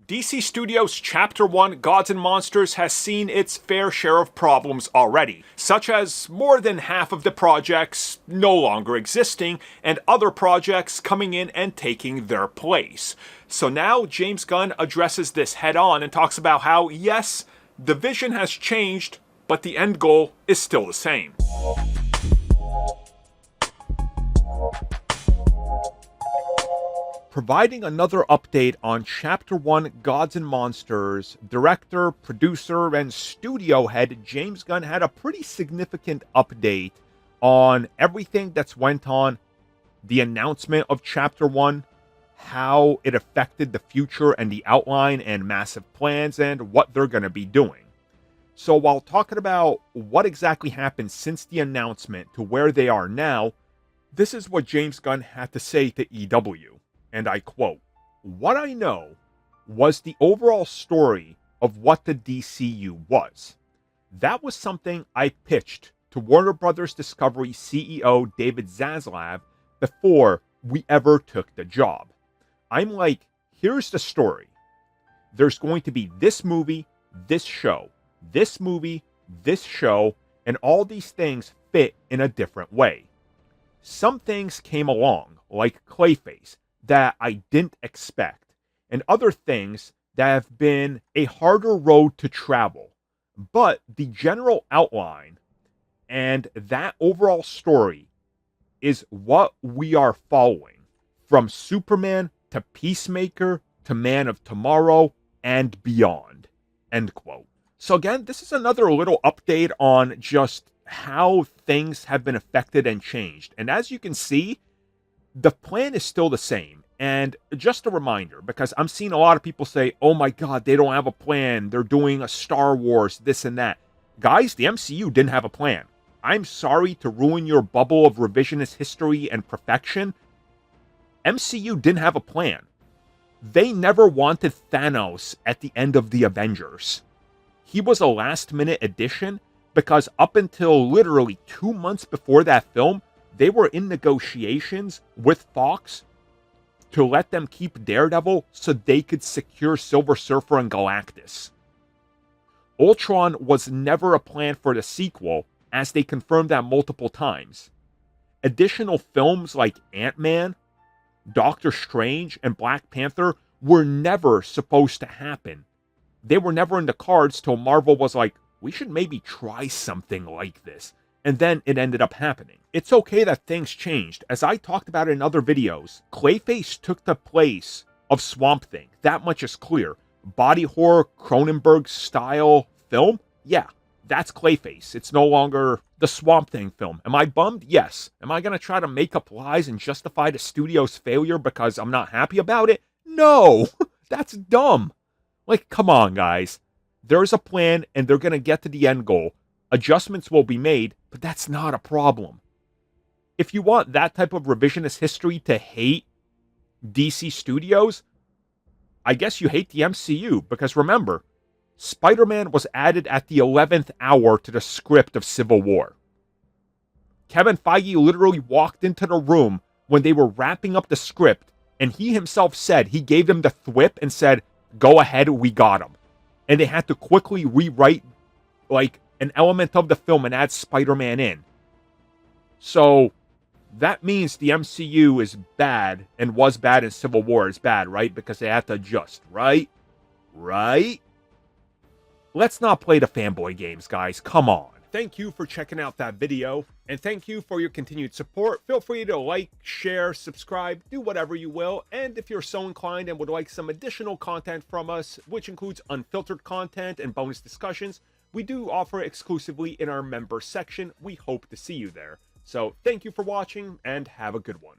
DC Studios Chapter 1 Gods and Monsters has seen its fair share of problems already, such as more than half of the projects no longer existing, and other projects coming in and taking their place. So now James Gunn addresses this head on and talks about how, yes, the vision has changed, but the end goal is still the same. Providing another update on Chapter 1 Gods and Monsters, director, producer, and studio head James Gunn had a pretty significant update on everything that's went on, the announcement of Chapter 1, how it affected the future and the outline and massive plans, and what they're going to be doing. So while talking about what exactly happened since the announcement to where they are now, this is what James Gunn had to say to EW. And I quote, "What I know was the overall story of what the DCU was. That was something I pitched to Warner Brothers Discovery CEO David Zaslav before we ever took the job. I'm like, here's the story. There's going to be this movie, this show, this movie, this show, and all these things fit in a different way. Some things came along, like Clayface, that I didn't expect, and other things that have been a harder road to travel. But the general outline and that overall story is what we are following, from Superman to Peacemaker to Man of Tomorrow and beyond." End quote. So again, this is another little update on just how things have been affected and changed. And as you can see, the plan is still the same. And just a reminder, because I'm seeing a lot of people say, oh my God, they don't have a plan. They're doing a Star Wars, this and that. Guys, the MCU didn't have a plan. I'm sorry to ruin your bubble of revisionist history and perfection. MCU didn't have a plan. They never wanted Thanos at the end of the Avengers. He was a last-minute addition because up until literally 2 months before that film, they were in negotiations with Fox to let them keep Daredevil so they could secure Silver Surfer and Galactus. Ultron was never a plan for the sequel, as they confirmed that multiple times. Additional films like Ant-Man, Doctor Strange, and Black Panther were never supposed to happen. They were never in the cards till Marvel was like, we should maybe try something like this. And then it ended up happening. It's okay that things changed. As I talked about in other videos, Clayface took the place of Swamp Thing. That much is clear. Body horror, Cronenberg style film? Yeah, that's Clayface. It's no longer the Swamp Thing film. Am I bummed? Yes. Am I going to try to make up lies and justify the studio's failure because I'm not happy about it? No! That's dumb. Like, come on, guys. There's a plan and they're going to get to the end goal. Adjustments will be made, but that's not a problem. If you want that type of revisionist history to hate DC Studios, I guess you hate the MCU, because remember, Spider-Man was added at the 11th hour to the script of Civil War. Kevin Feige literally walked into the room when they were wrapping up the script, and he himself said, he gave them the thwip and said, go ahead, we got him. And they had to quickly rewrite, like, an element of the film and add Spider-Man in. So that means the MCU is bad and was bad and Civil War is bad, right? Because they had to adjust, right? Right? Let's not play the fanboy games, guys. Come on. Thank you for checking out that video, and thank you for your continued support. Feel free to like, share, subscribe, do whatever you will, and if you're so inclined and would like some additional content from us, which includes unfiltered content and bonus discussions, we do offer exclusively in our member section. We hope to see you there. So thank you for watching, and have a good one.